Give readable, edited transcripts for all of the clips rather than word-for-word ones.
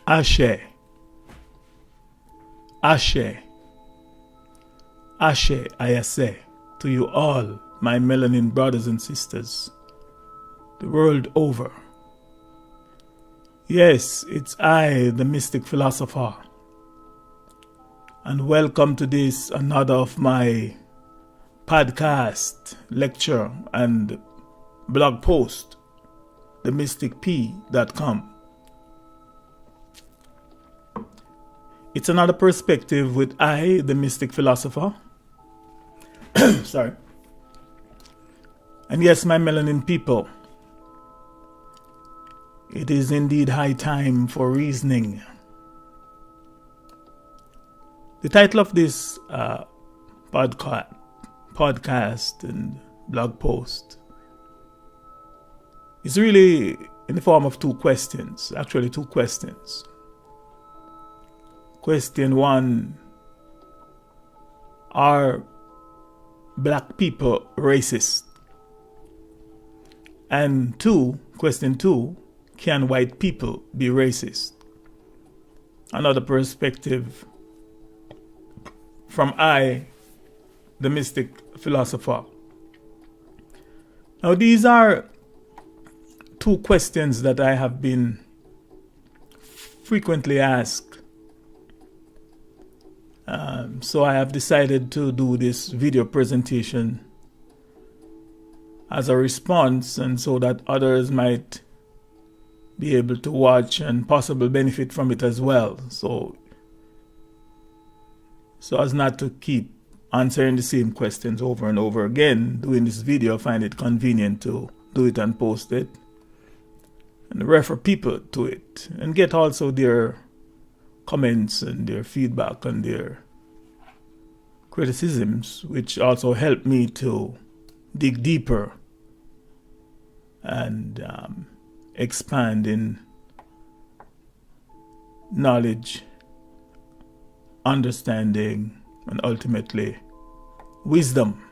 Ashe, Ashe, Ashe, I say to you all, my melanin brothers and sisters, the world over. Yes, it's I, the mystic philosopher, and welcome to this, another of my podcast, lecture, and blog post, themysticp.com. It's another perspective with I, the mystic philosopher. Sorry. And yes, my melanin people, it is indeed high time for reasoning. The title of this podcast and blog post is really in the form of two questions. Actually, two questions. Question one: are black people racist? And question two: can white people be racist? Another perspective from I, the mystic philosopher. Now, these are two questions that I have been frequently asked. So I have decided to do this video presentation as a response, and so that others might be able to watch and possibly benefit from it as well. So as not to keep answering the same questions over and over again, doing this video, I find it convenient to do it and post it and refer people to it and get also their comments and their feedback and their criticisms, which also help me to dig deeper and expand in knowledge, understanding, and ultimately wisdom.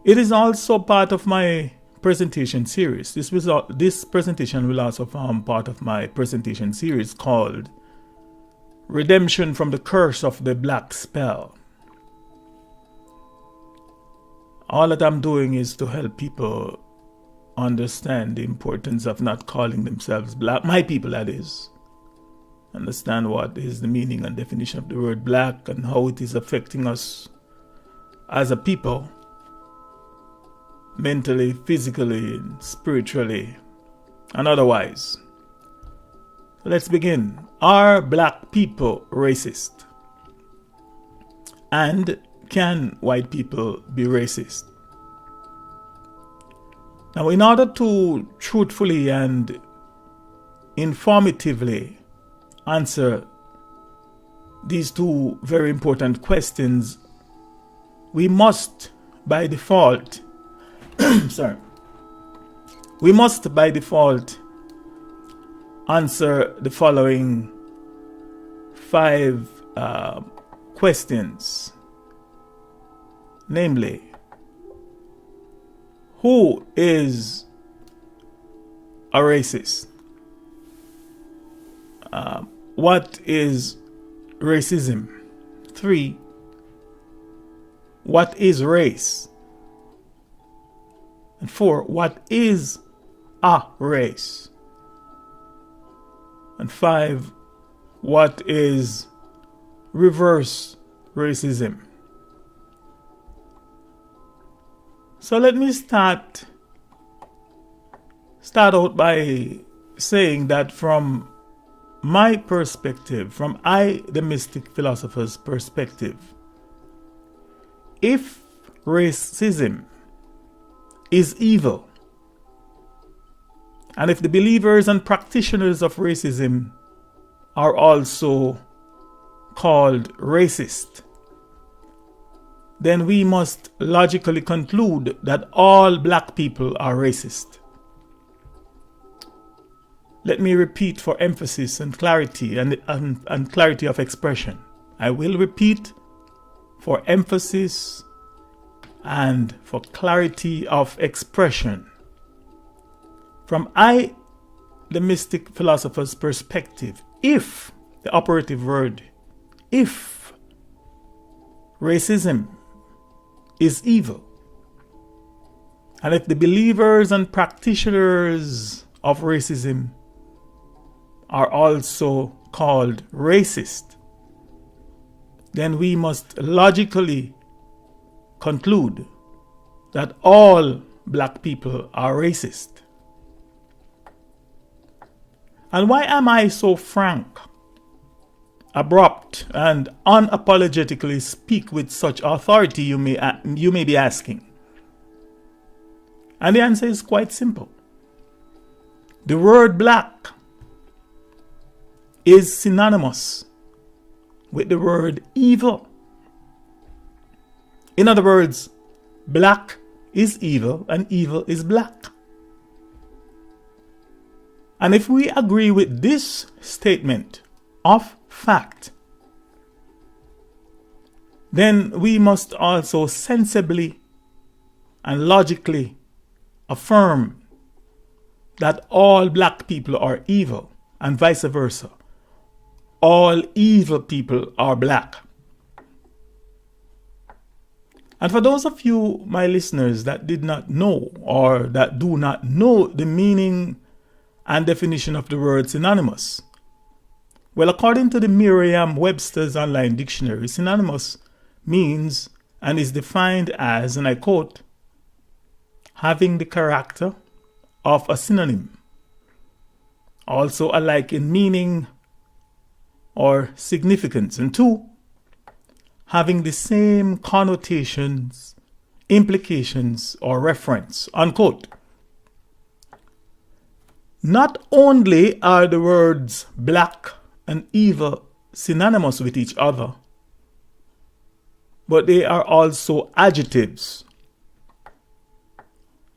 It is also part of my presentation series. This presentation will also form part of my presentation series called Redemption from the Curse of the Black Spell. All that I'm doing is to help people understand the importance of not calling themselves black, my people that is. Understand what is the meaning and definition of the word black and how it is affecting us as a people, mentally, physically, spiritually, and otherwise. Let's begin. Are black people racist? And can white people be racist? Now, in order to truthfully and informatively answer these two very important questions, we must by default answer the following 5 questions. Namely, who is a racist? What is racism? 3, what is race? And 4, what is a race? And 5, what is reverse racism? So let me start out by saying that from my perspective, from I, the mystic philosopher's perspective, if racism is evil, and if the believers and practitioners of racism are also called racist, then we must logically conclude that all black people are racist. Let me repeat for emphasis and clarity and clarity of expression. I will repeat for emphasis and for clarity of expression. From I, the mystic philosopher's perspective, if, the operative word, if racism is evil, and if the believers and practitioners of racism are also called racist, then we must logically conclude that all black people are racist. And why am I so frank, abrupt, and unapologetically speak with such authority, you may be asking? And the answer is quite simple. The word black is synonymous with the word evil. In other words, black is evil and evil is black. And if we agree with this statement of fact, then we must also sensibly and logically affirm that all black people are evil, and vice versa. All evil people are black. And for those of you, my listeners, that did not know or that do not know the meaning and definition of the word synonymous, well, according to the Merriam-Webster's online dictionary, synonymous means and is defined as, and I quote, having the character of a synonym, also alike in meaning or significance, and two, having the same connotations, implications, or reference, unquote. Not only are the words black and evil synonymous with each other, but they are also adjectives.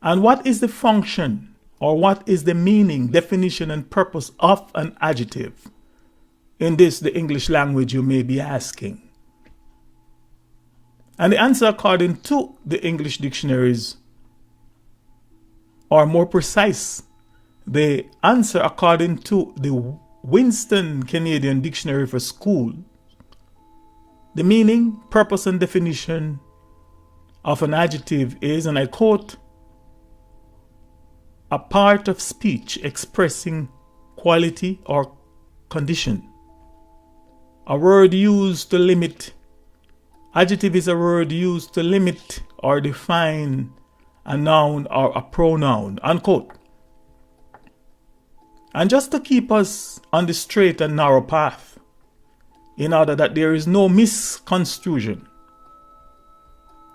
And what is the function, or what is the meaning, definition, and purpose of an adjective? In this, the English language, you may be asking. And the answer, according to the English dictionaries, or more precise, the answer according to the Winston Canadian Dictionary for School, the meaning, purpose, and definition of an adjective is, and I quote, a part of speech expressing quality or condition. A word used to limit. Adjective is a word used to limit or define a noun or a pronoun, unquote. And just to keep us on the straight and narrow path, in order that there is no misconstruction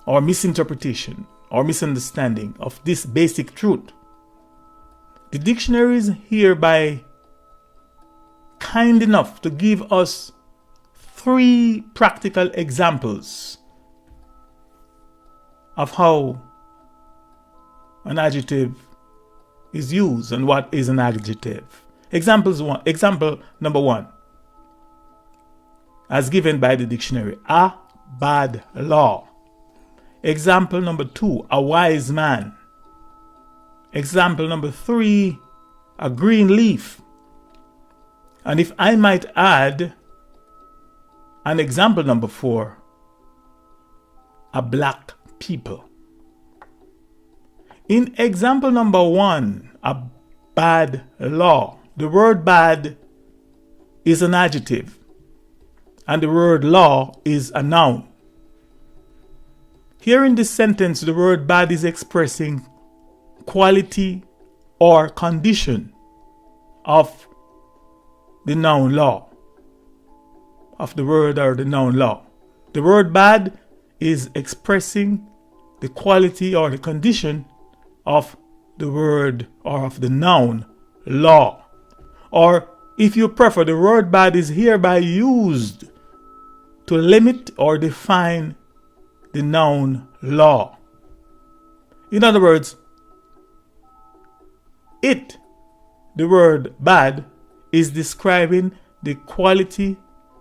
or misinterpretation or misunderstanding of this basic truth, the dictionary is hereby kind enough to give us 3 practical examples of how an adjective is used and what is an adjective. Example number 1, as given by the dictionary, a bad law. Example number 2, a wise man. Example number 3, a green leaf. And if I might add, an example number 4, a black people. In example number 1, a bad law, the word bad is an adjective and the word law is a noun. Here in this sentence, the word bad is expressing quality or condition of the noun law, of the word or the noun law. The word bad is expressing the quality or the condition of the word or of the noun law. Or if you prefer, the word bad is hereby used to limit or define the noun law. In other words, the word bad, is describing the quality,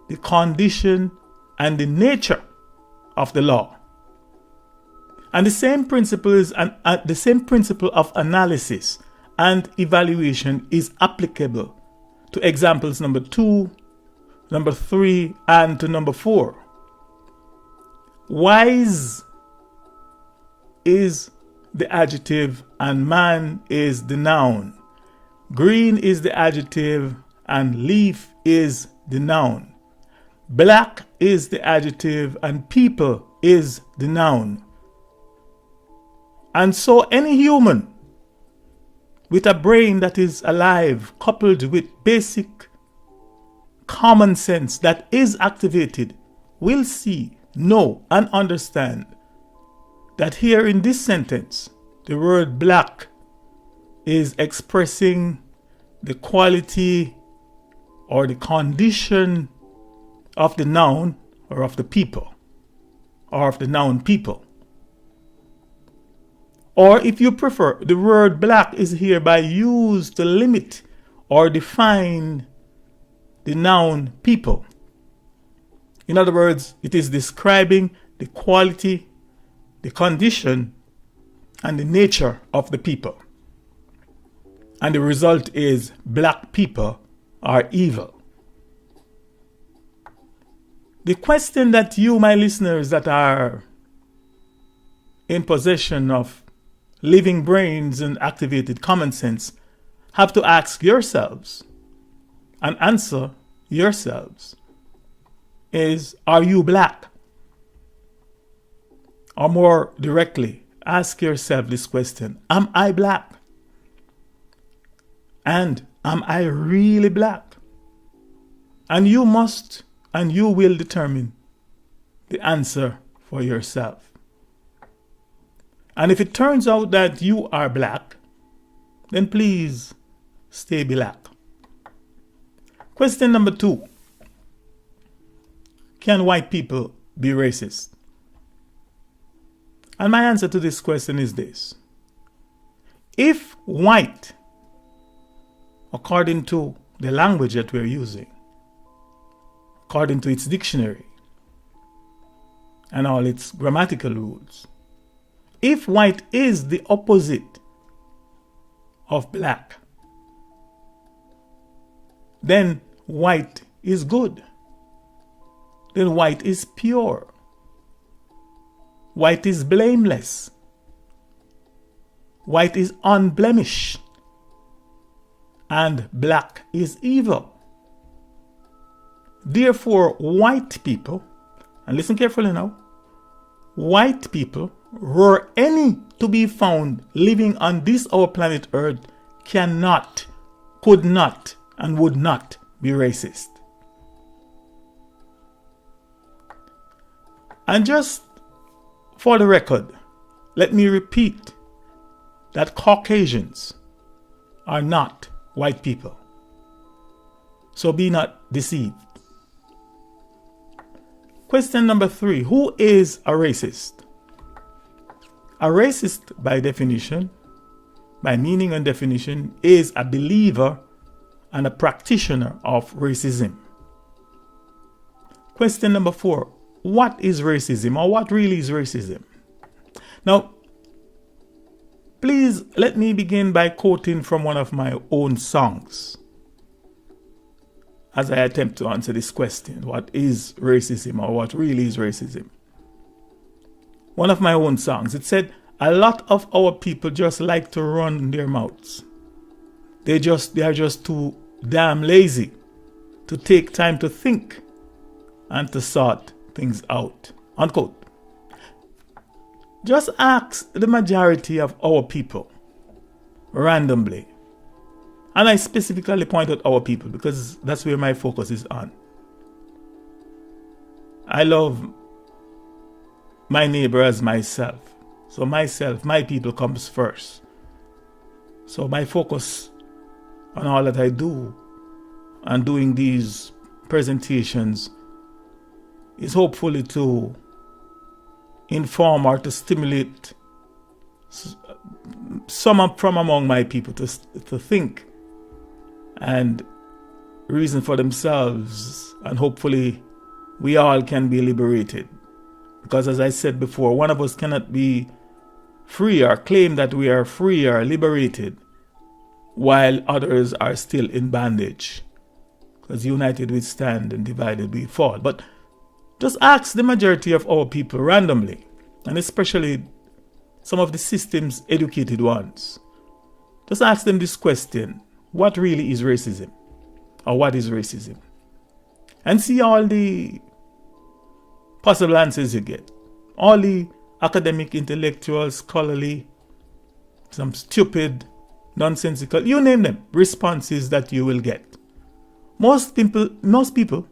the condition, and the nature of the law. And the same principle is the same principle of analysis and evaluation is applicable to examples number 2, number 3, and to number 4. Wise is the adjective and man is the noun. Green is the adjective and leaf is the noun. Black is the adjective and people is the noun. And so any human with a brain that is alive, coupled with basic common sense that is activated, will see, know, and understand that here in this sentence, the word black is expressing the quality or the condition of the noun or of the people or of the noun people. Or if you prefer, the word black is hereby used to limit or define the noun people. In other words, it is describing the quality, the condition, and the nature of the people. And the result is black people are evil. The question that you, my listeners, that are in possession of living brains and activated common sense, have to ask yourselves and answer yourselves is, are you black? Or more directly, ask yourself this question, am I black? And am I really black? And you must and you will determine the answer for yourself. And if it turns out that you are black, then please stay black. Question number 2. Can white people be racist? And my answer to this question is this. If white, according to the language that we're using, according to its dictionary and all its grammatical rules, if white is the opposite of black, then white is good. Then white is pure. White is blameless. White is unblemished. And black is evil. Therefore, white people, and listen carefully now, white people, were any to be found living on this our planet Earth, cannot, could not, and would not be racist. And just for the record, let me repeat that Caucasians are not white people. So be not deceived. Question number 3. Who is a racist? A racist, by definition, by meaning and definition, is a believer and a practitioner of racism. Question number 4. What is racism, or what really is racism? Now, please let me begin by quoting from one of my own songs as I attempt to answer this question. What is racism, or what really is racism? One of my own songs, it said, a lot of our people just like to run their mouths. They are just too damn lazy to take time to think and to sort things out. Unquote. Just ask the majority of our people randomly. And I specifically point out our people because that's where my focus is on. I love my neighbor as myself. So myself, my people comes first. So my focus on all that I do and doing these presentations is hopefully to inform or to stimulate some from among my people to think and reason for themselves, and hopefully we all can be liberated. Because as I said before, one of us cannot be free or claim that we are free or liberated while others are still in bondage. Because united we stand and divided we fall. But just ask the majority of our people randomly, and especially some of the systems educated ones. Just ask them this question: what really is racism? Or what is racism? And see all the possible answers you get. All the academic, intellectual, scholarly, some stupid, nonsensical, you name them, responses that you will get. Most people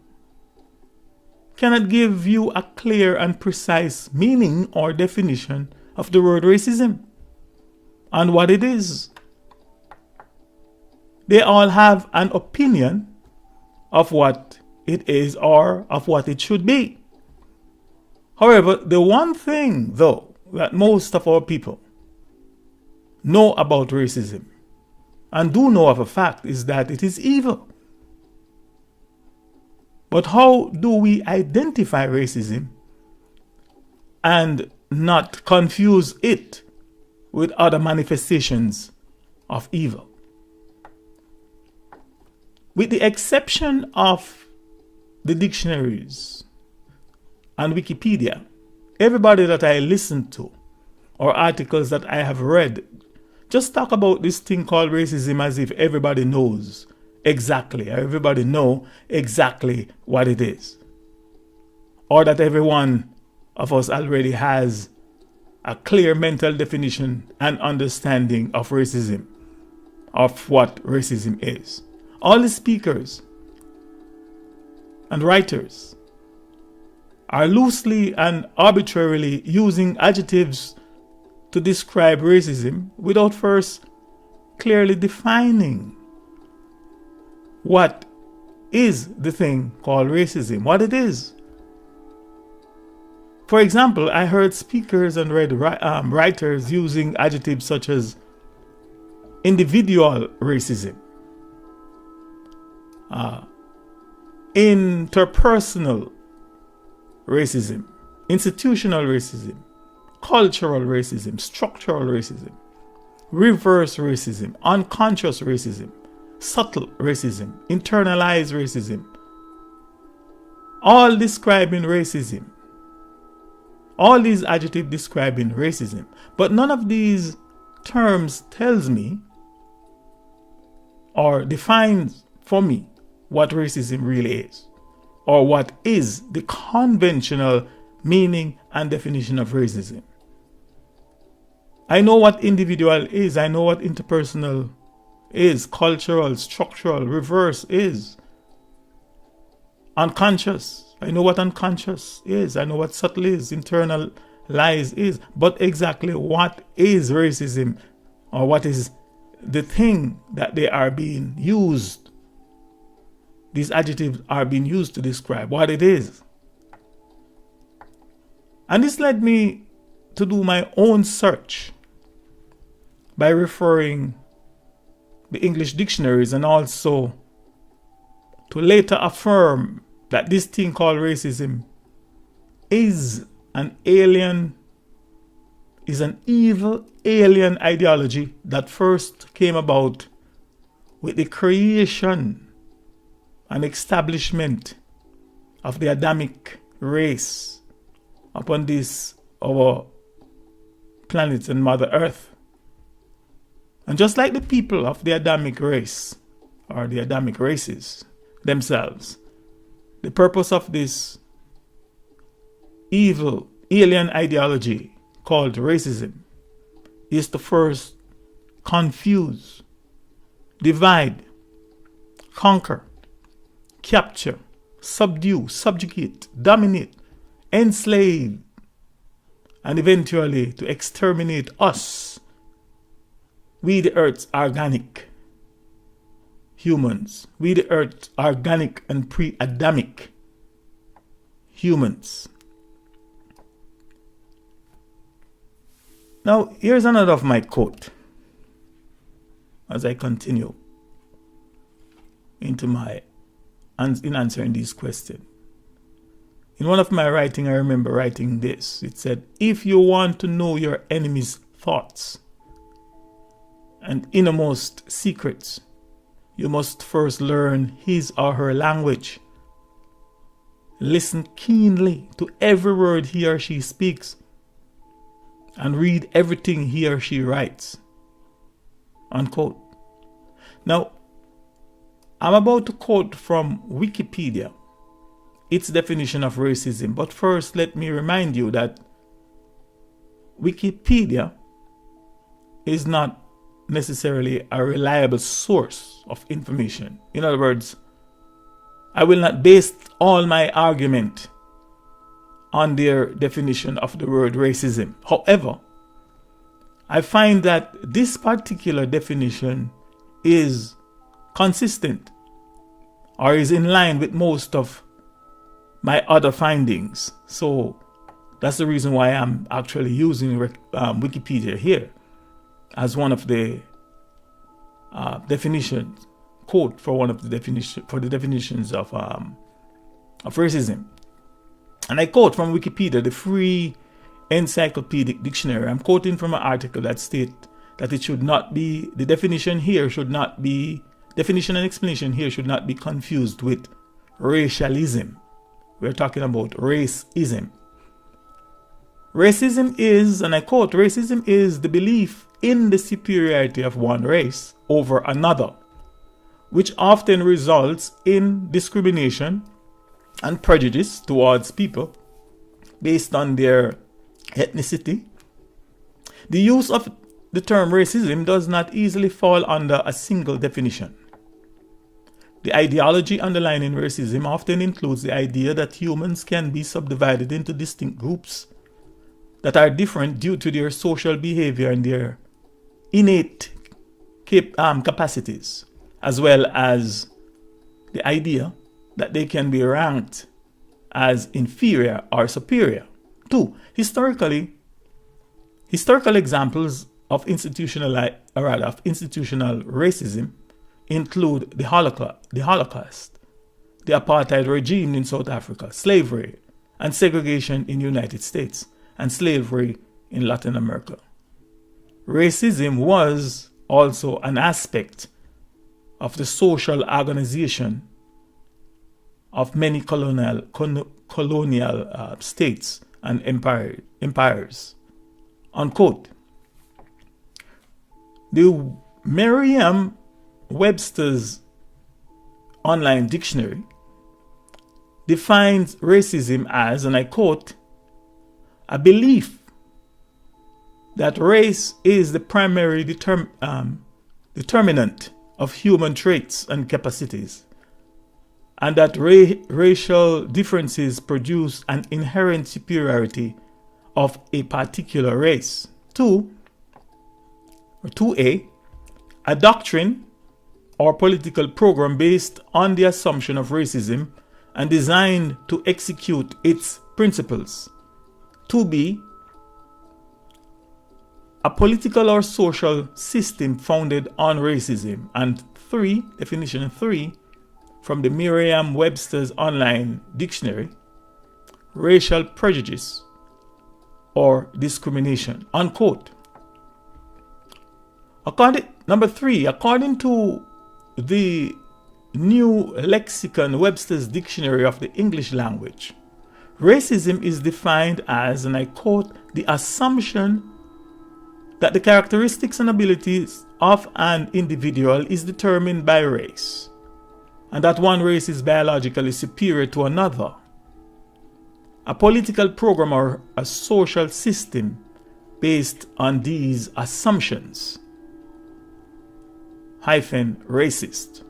cannot give you a clear and precise meaning or definition of the word racism and what it is. They all have an opinion of what it is or of what it should be. However, the one thing, though, that most of our people know about racism and do know of a fact is that it is evil. But how do we identify racism and not confuse it with other manifestations of evil? With the exception of the dictionaries and Wikipedia, everybody that I listen to or articles that I have read just talk about this thing called racism as if everybody knows exactly, or everybody know exactly what it is. Or that every one of us already has a clear mental definition and understanding of racism, of what racism is. All the speakers and writers are loosely and arbitrarily using adjectives to describe racism without first clearly defining what is the thing called racism, what it is. For example, I heard speakers and read writers using adjectives such as individual racism, interpersonal racism, institutional racism, cultural racism, structural racism, reverse racism, unconscious racism, subtle racism, internalized racism, all describing racism. All these adjectives describing racism. But none of these terms tells me or defines for me what racism really is, or what is the conventional meaning and definition of racism. I know what individual is, I know what interpersonal is, cultural, structural, reverse is, unconscious. I know what unconscious is, I know what subtle is, internal lies is, but exactly what is racism, or what is the thing that they are being used, these adjectives are being used to describe what it is. And this led me to do my own search by referring the English dictionaries and also to later affirm that this thing called racism is an evil alien ideology that first came about with the creation and establishment of the Adamic race upon this our planet and Mother Earth. And just like the people of the Adamic race, or the Adamic races themselves, the purpose of this evil alien ideology called racism is to first confuse, divide, conquer, capture, subdue, subjugate, dominate, enslave, and eventually to exterminate us, we the earth's organic humans, we the earth's organic and pre-Adamic humans. Now, here's another of my quote as I continue in answering these questions. In one of my writing, I remember writing this. It said, if you want to know your enemy's thoughts and innermost secrets, you must first learn his or her language. Listen keenly to every word he or she speaks and read everything he or she writes. Unquote. Now, I'm about to quote from Wikipedia its definition of racism, but first let me remind you that Wikipedia is not necessarily a reliable source of information. In other words, I will not base all my argument on their definition of the word racism. However, I find that this particular definition is consistent or is in line with most of my other findings. So that's the reason why I'm actually using Wikipedia here as one of the definitions, quote for one of the definitions of racism. And I quote from Wikipedia, the free encyclopedic dictionary. I'm quoting from an article that states that it should not be, the definition here should not be, definition and explanation here should not be confused with racialism. We're talking about racism. Racism is, and I quote, racism is the belief in the superiority of one race over another, which often results in discrimination and prejudice towards people based on their ethnicity. The use of the term racism does not easily fall under a single definition. The ideology underlying racism often includes the idea that humans can be subdivided into distinct groups that are different due to their social behavior and their innate capacities, as well as the idea that they can be ranked as inferior or superior. 2. Historical examples of institutional racism include the Holocaust, the apartheid regime in South Africa, slavery and segregation in the United States, and slavery in Latin America. Racism was also an aspect of the social organization of many colonial states and empires. Unquote. The Merriam-Webster's online dictionary defines racism as, and I quote, a belief that race is the primary determinant of human traits and capacities, and that racial differences produce an inherent superiority of a particular race. 2a, a doctrine or political program based on the assumption of racism and designed to execute its principles. 2b, a political or social system founded on racism. And 3, definition 3, from the Merriam-Webster's online dictionary, racial prejudice or discrimination. Unquote. Number 3, according to the New Lexicon Webster's Dictionary of the English Language, racism is defined as, and I quote, the assumption that the characteristics and abilities of an individual is determined by race, and that one race is biologically superior to another. A political program or a social system based on these assumptions - racist,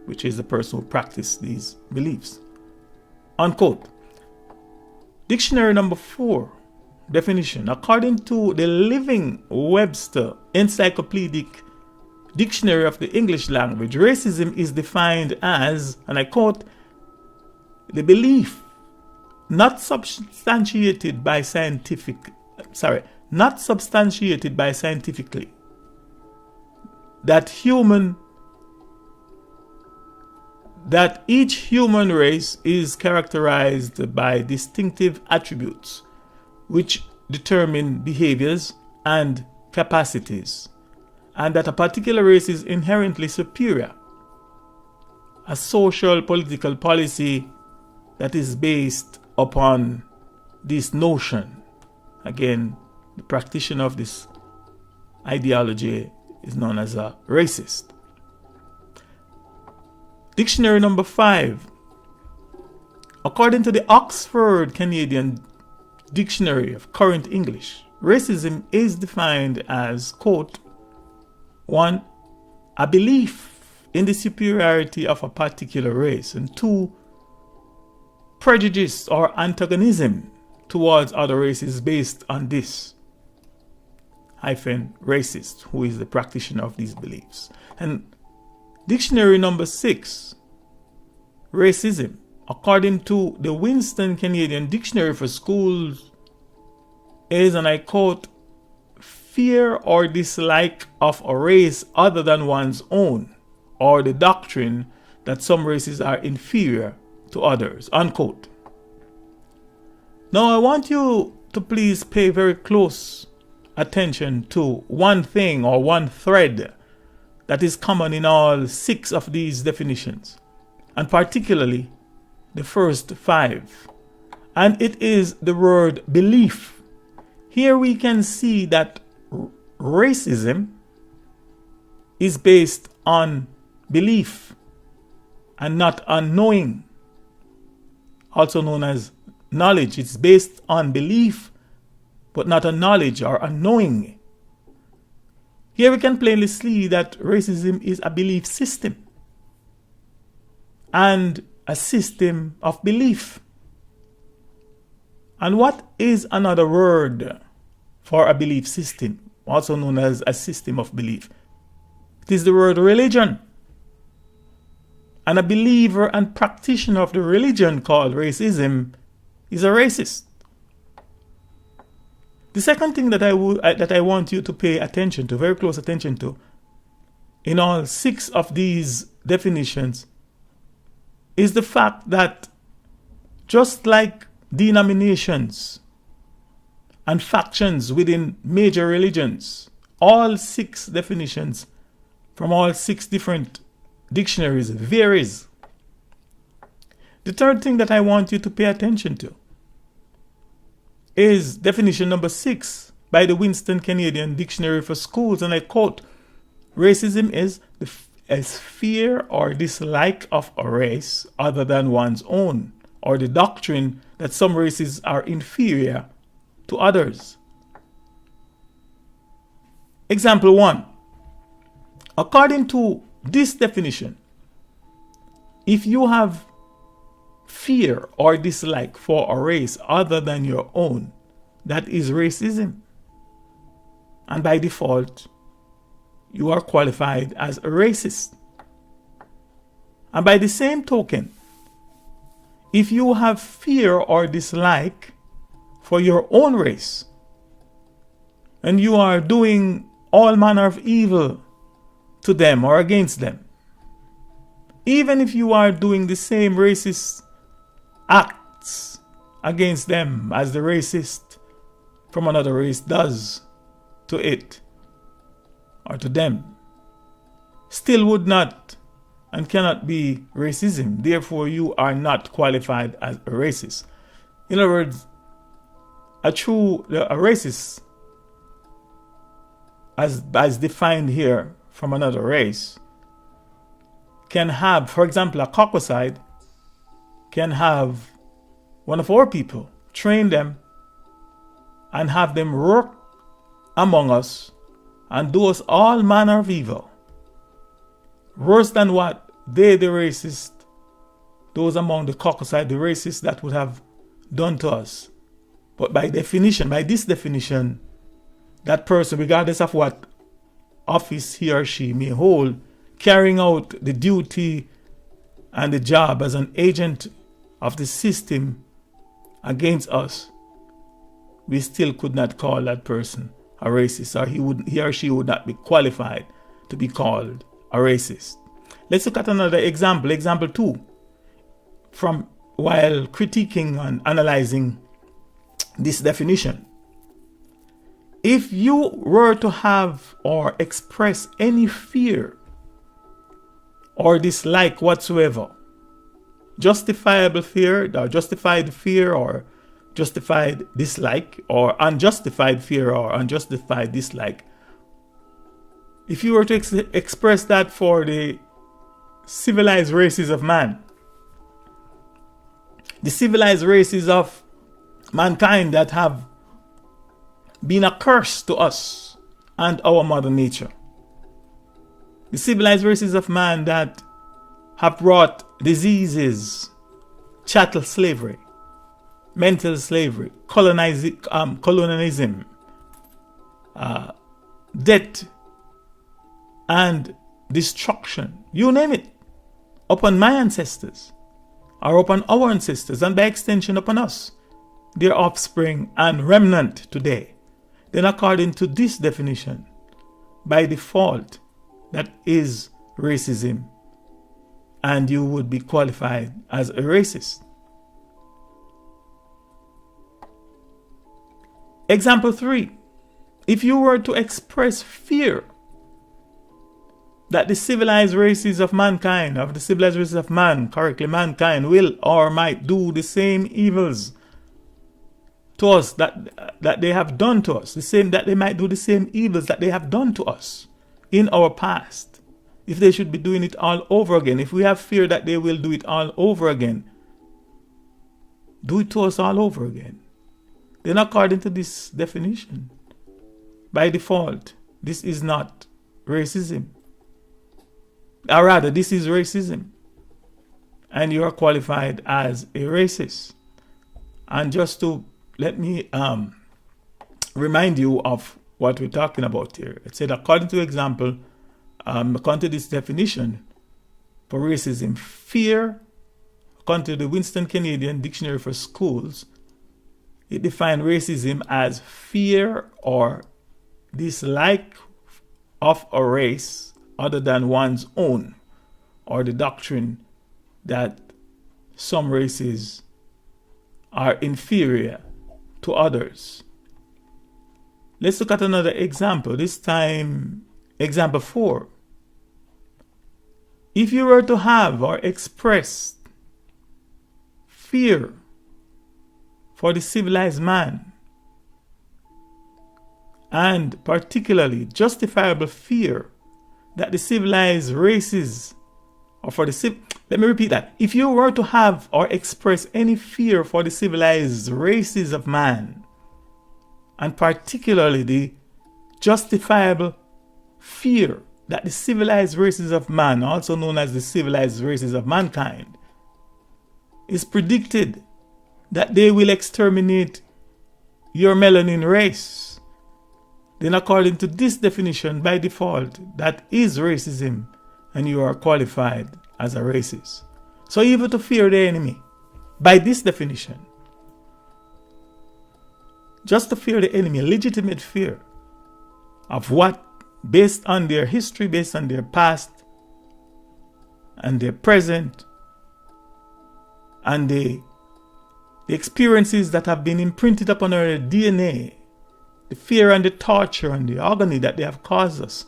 which is the person who practiced these beliefs. Unquote. Dictionary number 4, definition. According to the Living Webster Encyclopedic Dictionary of the English Language, racism is defined as, and I quote, the belief not substantiated scientifically that each human race is characterized by distinctive attributes which determine behaviors and capacities, and that a particular race is inherently superior. A social political policy that is based upon this notion. Again, the practitioner of this ideology is known as a racist. Dictionary number 5. According to the Oxford Canadian Dictionary of Current English, racism is defined as, quote, 1. A belief in the superiority of a particular race, and 2. Prejudice or antagonism towards other races based on this racist, who is the practitioner of these beliefs. And dictionary number 6, racism, according to the Winston Canadian Dictionary for Schools, is, and I quote, fear or dislike of a race other than one's own, or the doctrine that some races are inferior to others, unquote. Now I want you to please pay very close attention to one thing or one thread that is common in all 6 of these definitions, and particularly the first 5. And it is the word belief. Here we can see that racism is based on belief and not on knowing, also known as knowledge. It's based on belief but not on knowledge or on knowing. Here we can plainly see that racism is a belief system and a system of belief. And what is another word for a belief system, also known as a system of belief? It is the word religion. And a believer and practitioner of the religion called racism is a racist. The second thing that I want you to pay attention to, very close attention to, in all 6 of these definitions, is the fact that just like denominations and factions within major religions, all 6 definitions from all 6 different dictionaries varies. The third thing that I want you to pay attention to is definition number 6 by the Winston Canadian Dictionary for Schools, and I quote, racism is as fear or dislike of a race other than one's own, or the doctrine that some races are inferior to others. Example 1. According to this definition, if you have fear or dislike for a race other than your own, that is racism. And by default, you are qualified as a racist. And by the same token, if you have fear or dislike for your own race, and you are doing all manner of evil to them or against them, even if you are doing the same racist acts against them as the racist from another race does to it or to them, still would not and cannot be racism. Therefore, you are not qualified as a racist. In other words, a racist, as defined here from another race, can have, for example, a Caucaside can have one of our people, train them and have them work among us and do us all manner of evil, worse than what they, the racist, those among the Caucaside, the racists, that would have done to us. But by this definition, that person, regardless of what office he or she may hold, carrying out the duty and the job as an agent of the system against us, we still could not call that person a racist, or he or she would not be qualified to be called a racist. Let's look at another example. Example 2. From while critiquing and analyzing this definition, If you were to have or express any fear or dislike whatsoever, justifiable fear or justified fear or justified dislike or unjustified fear or unjustified dislike, if you were to express that for the civilized races of man, the civilized races of mankind that have been a curse to us and our mother nature, the civilized races of man that have brought diseases, chattel slavery, mental slavery, colonialism, death, and destruction, you name it, upon my ancestors, or upon our ancestors, and by extension upon us, their offspring and remnant today, then according to this definition, by default, that is racism, and you would be qualified as a racist. Example 3. If you were to express fear that the civilized races of mankind, of the civilized races of man, correctly, mankind will or might do the same evils to us that they have done to us, the same that they might do the same evils that they have done to us in our past, if they should be doing it all over again, if we have fear that they will do it all over again, do it to us all over again, then according to this definition, by default, this is not racism. Or rather, this is racism. And you are qualified as a racist. And just to let me remind you of what we're talking about here. It said, according to example, according to this definition for racism, fear, according to the Winston Canadian Dictionary for Schools, it defined racism as fear or dislike of a race other than one's own, or the doctrine that some races are inferior to others. Let's look at another example, this time example 4. If you were to have or express fear for the civilized man, and particularly justifiable fear that the civilized races, or for the let me repeat that. If you were to have or express any fear for the civilized races of man, and particularly the justifiable fear that the civilized races of man, also known as the civilized races of mankind, is predicted that they will exterminate your melanin race, then according to this definition, by default, that is racism, and you are qualified as a racist. So even to fear the enemy, by this definition, just to fear the enemy, legitimate fear of what, based on their history, based on their past, and their present, and the experiences that have been imprinted upon our DNA, the fear and the torture and the agony that they have caused us,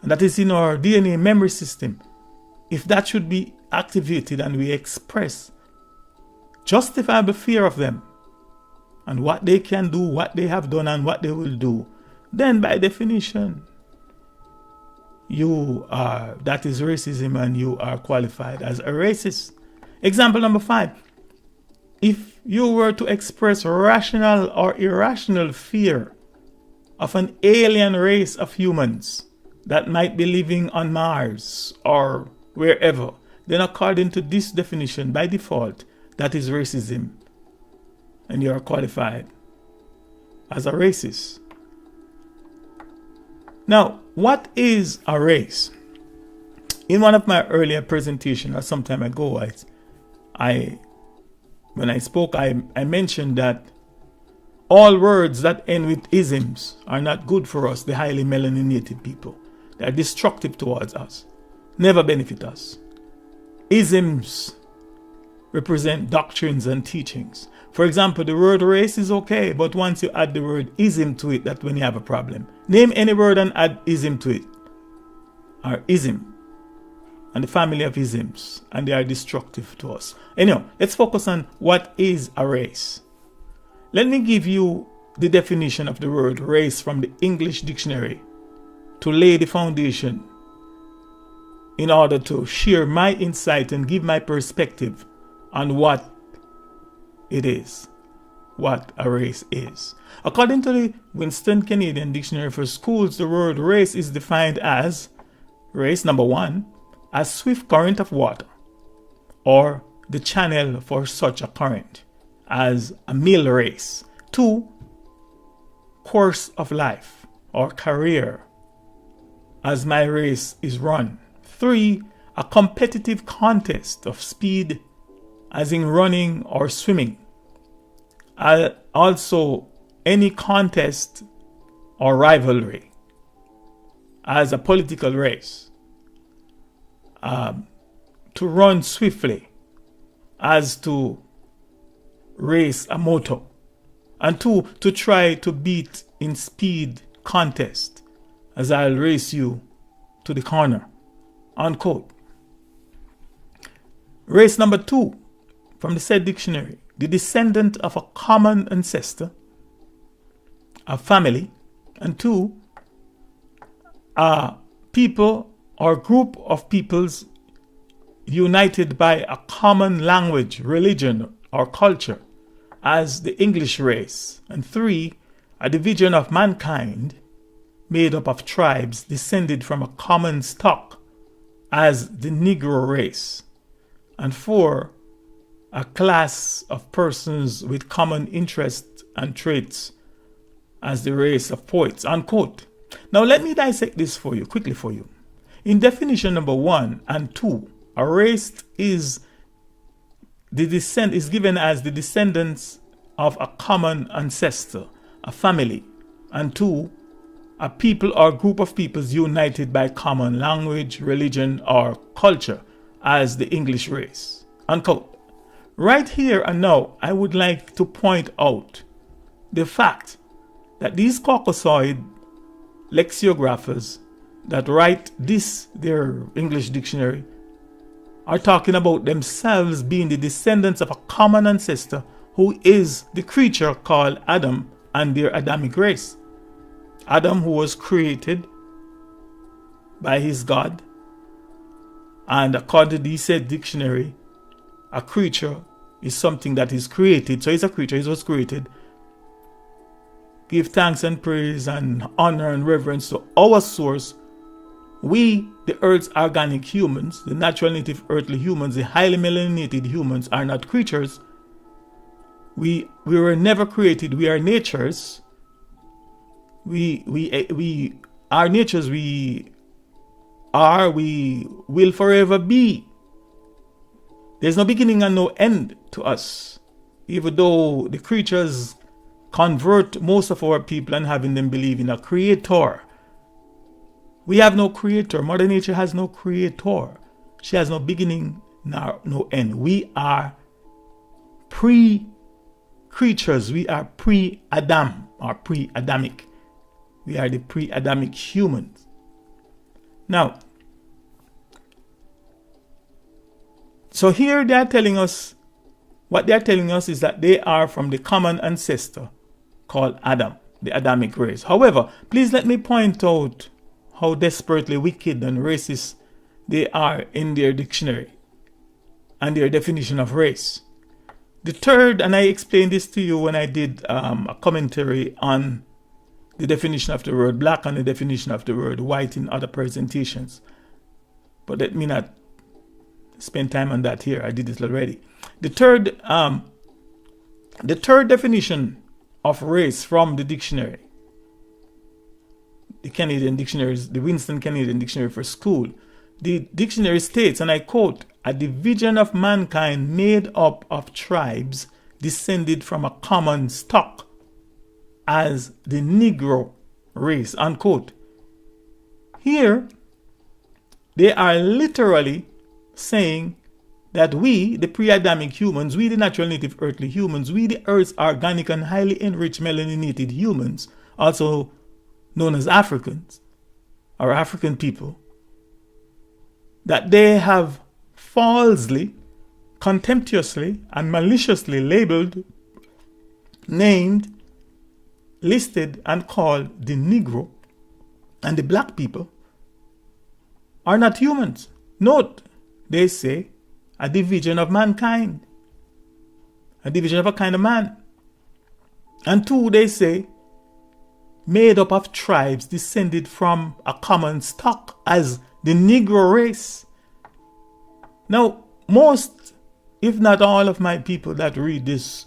and that is in our DNA memory system, if that should be activated and we express justifiable fear of them and what they can do, what they have done, and what they will do, then by definition, that is racism, and you are qualified as a racist. Example number 5. If you were to express rational or irrational fear of an alien race of humans that might be living on Mars or wherever, then according to this definition, by default, that is racism, and you are qualified as a racist. Now, what is a race? In one of my earlier presentations, or some time ago, when I spoke, I mentioned that all words that end with isms are not good for us, the highly melaninated people. They are destructive towards us, never benefit us. Isms represent doctrines and teachings. For example, the word race is okay, but once you add the word ism to it, that's when you have a problem. Name any word and add ism to it. Or ism. And the family of isms. And they are destructive to us. Anyhow, let's focus on what is a race. Let me give you the definition of the word race from the English dictionary to lay the foundation in order to share my insight and give my perspective on what it is, what a race is. According to the Winston Canadian Dictionary for Schools, the word race is defined as race, number one, a swift current of water, or the channel for such a current, as a mill race. Two, course of life or career, as my race is run. Three, a competitive contest of speed, as in running or swimming. Also, any contest or rivalry, as a political race. To run swiftly, as to race a motor. And two, to try to beat in speed contest, as I'll race you to the corner. Unquote. Race number two, from the said dictionary, the descendant of a common ancestor, a family, and two, a people or group of peoples united by a common language, religion, or culture, as the English race. And three, a division of mankind made up of tribes descended from a common stock, as the Negro race. And four, a class of persons with common interests and traits, as the race of poets. Unquote. Now let me dissect this for you, quickly for you. In definition number 1 and 2, a race is given as the descendants of a common ancestor, a family, and 2, a people or group of peoples united by common language, religion, or culture, as the English race. Unquote. Right here and now, I would like to point out the fact that these Caucasoid lexicographers that write this, their English dictionary, are talking about themselves being the descendants of a common ancestor who is the creature called Adam and their Adamic race. Adam, who was created by his God, and according to the said dictionary, a creature is something that is created. So he's a creature, he was created. Give thanks and praise and honor and reverence to our source. We, the Earth's organic humans, the natural native earthly humans, the highly melanated humans, are not creatures. We were never created. We are natures. We are natures. We will forever be. There's no beginning and no end to us. Even though the creatures convert most of our people and having them believe in a creator. We have no creator. Mother Nature has no creator. She has no beginning nor no end. We are pre-creatures. We are pre-Adam or pre-Adamic. We are the pre-Adamic humans. Now, so here they are telling us, what they are telling us is that they are from the common ancestor called Adam, the Adamic race. However, please let me point out how desperately wicked and racist they are in their dictionary and their definition of race. The third, and I explained this to you when I did a commentary on the definition of the word black and the definition of the word white in other presentations. But let me not spend time on that here. I did it already. The third definition of race from the dictionary, the Canadian dictionaries, the Winston Canadian Dictionary for School, the dictionary states, and I quote, a division of mankind made up of tribes descended from a common stock, as the Negro race, unquote. Here, they are literally saying that we, the pre-Adamic humans, we the natural native earthly humans, we the Earth's organic and highly enriched melaninated humans, also known as Africans, or African people, that they have falsely, contemptuously, and maliciously labeled, named, listed, and called the Negro and the black people are not humans. Note, they say, a division of mankind, a division of a kind of man. And two, they say, made up of tribes descended from a common stock as the Negro race. Now, most, if not all of my people that read this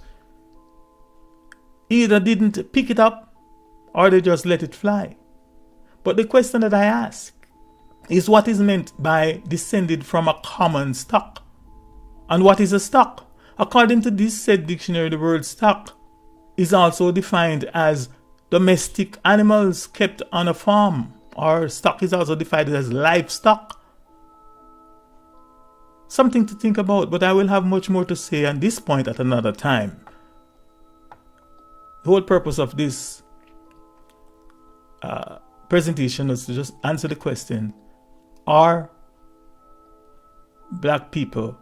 either didn't pick it up or they just let it fly. But the question that I ask is, what is meant by descended from a common stock? And what is a stock? According to this said dictionary, the word stock is also defined as domestic animals kept on a farm, or stock is also defined as livestock. Something to think about, but I will have much more to say on this point at another time. The whole purpose of this presentation is to just answer the question, are black people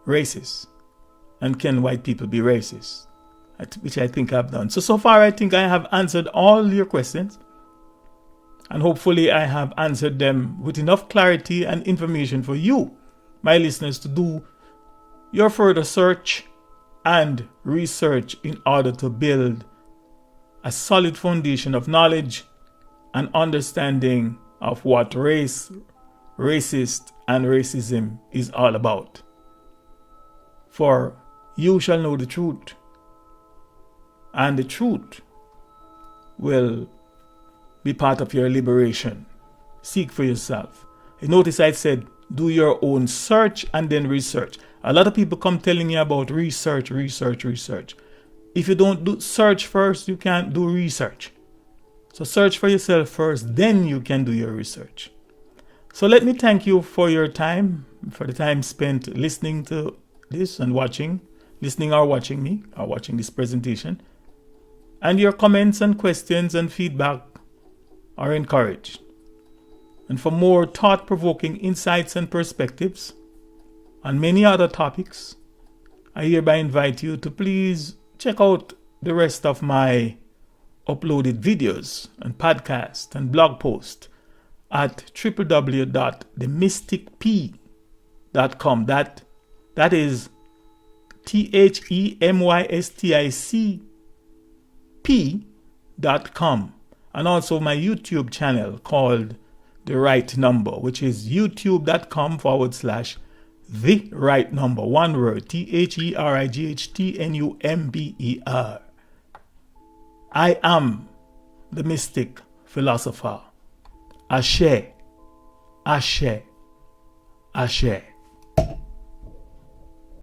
racist? And can white people be racist? Which I think I've done. So far I think I have answered all your questions. And hopefully I have answered them with enough clarity and information for you, my listeners, to do your further search and research in order to build a solid foundation of knowledge and understanding of what race, racist, and racism is all about. For you shall know the truth, and the truth will be part of your liberation. Seek for yourself. You notice I said, do your own search and then research. A lot of people come telling you about research. If you don't do search first, you can't do research. So search for yourself first, then you can do your research. So let me thank you for your time, for the time spent listening to this and listening or watching me, or watching this presentation. And your comments and questions and feedback are encouraged. And for more thought-provoking insights and perspectives on many other topics, I hereby invite you to please check out the rest of my uploaded videos and podcasts and blog posts at www.themysticp.com. That is THEMYSTICP.com. And also my YouTube channel called The Right Number, which is youtube.com/The Right Number. One word, THERIGHTNUMBER. I am the mystic philosopher. Ashe, Ashe, Ashe.